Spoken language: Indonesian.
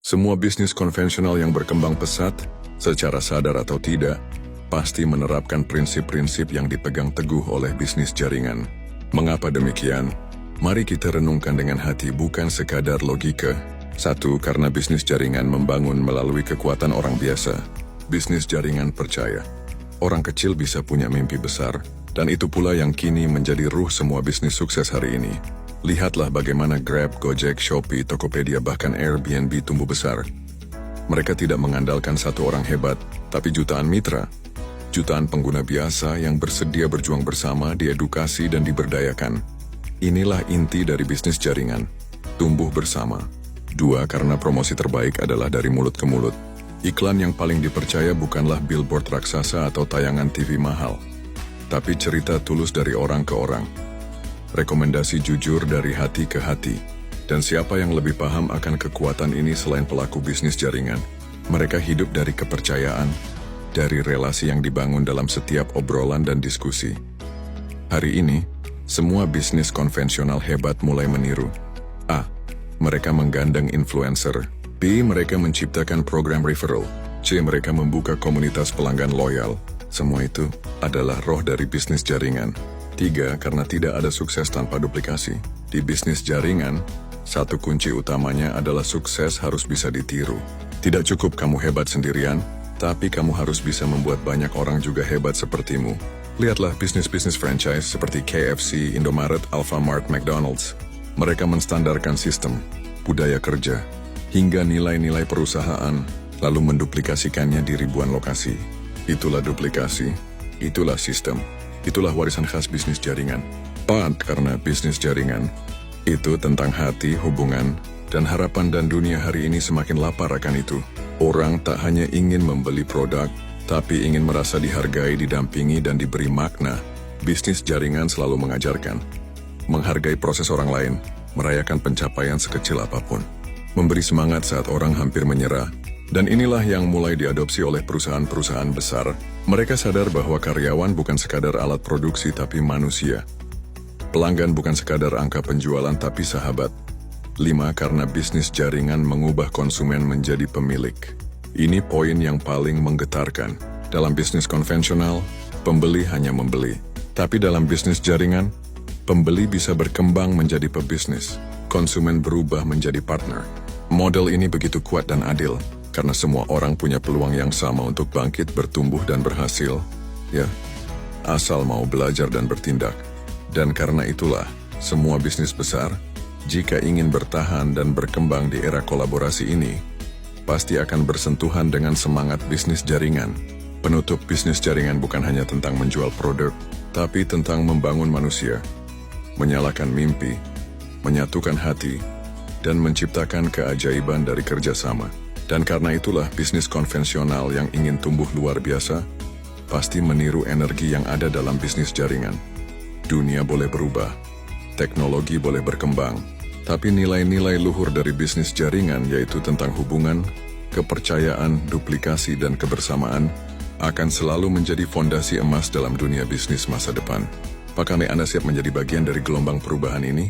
Semua bisnis konvensional yang berkembang pesat, secara sadar atau tidak, pasti menerapkan prinsip-prinsip yang dipegang teguh oleh bisnis jaringan. Mengapa demikian? Mari kita renungkan dengan hati, bukan sekadar logika. 1. Karena bisnis jaringan membangun melalui kekuatan orang biasa. Bisnis jaringan percaya orang kecil bisa punya mimpi besar, dan itu pula yang kini menjadi ruh semua bisnis sukses hari ini. Lihatlah bagaimana Grab, Gojek, Shopee, Tokopedia, bahkan Airbnb tumbuh besar. Mereka tidak mengandalkan satu orang hebat, tapi jutaan mitra. Jutaan pengguna biasa yang bersedia berjuang bersama, diedukasi dan diberdayakan. Inilah inti dari bisnis jaringan, tumbuh bersama. 2. Karena promosi terbaik adalah dari mulut ke mulut. Iklan yang paling dipercaya bukanlah billboard raksasa atau tayangan TV mahal, tapi cerita tulus dari orang ke orang. Rekomendasi jujur dari hati ke hati. Dan siapa yang lebih paham akan kekuatan ini selain pelaku bisnis jaringan? Mereka hidup dari kepercayaan, dari relasi yang dibangun dalam setiap obrolan dan diskusi. Hari ini, semua bisnis konvensional hebat mulai meniru. A. Mereka menggandeng influencer. B. Mereka menciptakan program referral. C. Mereka membuka komunitas pelanggan loyal. Semua itu adalah roh dari bisnis jaringan. 3. Karena tidak ada sukses tanpa duplikasi. Di bisnis jaringan, satu kunci utamanya adalah sukses harus bisa ditiru. Tidak cukup kamu hebat sendirian, tapi kamu harus bisa membuat banyak orang juga hebat sepertimu. Lihatlah bisnis-bisnis franchise seperti KFC, Indomaret, Alfamart, McDonald's. Mereka menstandarkan sistem, budaya kerja, hingga nilai-nilai perusahaan, lalu menduplikasikannya di ribuan lokasi. Itulah duplikasi, itulah sistem, itulah warisan khas bisnis jaringan. 4. Karena bisnis jaringan itu tentang hati, hubungan, dan harapan, dan dunia hari ini semakin lapar akan itu. Orang tak hanya ingin membeli produk, tapi ingin merasa dihargai, didampingi, dan diberi makna. Bisnis jaringan selalu mengajarkan menghargai proses orang lain, merayakan pencapaian sekecil apapun, memberi semangat saat orang hampir menyerah. Dan inilah yang mulai diadopsi oleh perusahaan-perusahaan besar. Mereka sadar bahwa karyawan bukan sekadar alat produksi tapi manusia. Pelanggan bukan sekadar angka penjualan tapi sahabat. 5. Karena bisnis jaringan mengubah konsumen menjadi pemilik. Ini poin yang paling menggetarkan. Dalam bisnis konvensional, pembeli hanya membeli. Tapi dalam bisnis jaringan, pembeli bisa berkembang menjadi pebisnis. Konsumen berubah menjadi partner. Model ini begitu kuat dan adil, karena semua orang punya peluang yang sama untuk bangkit, bertumbuh, dan berhasil. Ya, asal mau belajar dan bertindak. Dan karena itulah, semua bisnis besar, jika ingin bertahan dan berkembang di era kolaborasi ini, pasti akan bersentuhan dengan semangat bisnis jaringan. Penutup, bisnis jaringan bukan hanya tentang menjual produk, tapi tentang membangun manusia, menyalakan mimpi, menyatukan hati, dan menciptakan keajaiban dari kerjasama. Dan karena itulah bisnis konvensional yang ingin tumbuh luar biasa, pasti meniru energi yang ada dalam bisnis jaringan. Dunia boleh berubah, teknologi boleh berkembang, tapi nilai-nilai luhur dari bisnis jaringan, yaitu tentang hubungan, kepercayaan, duplikasi, dan kebersamaan, akan selalu menjadi fondasi emas dalam dunia bisnis masa depan. Apakah Anda siap menjadi bagian dari gelombang perubahan ini?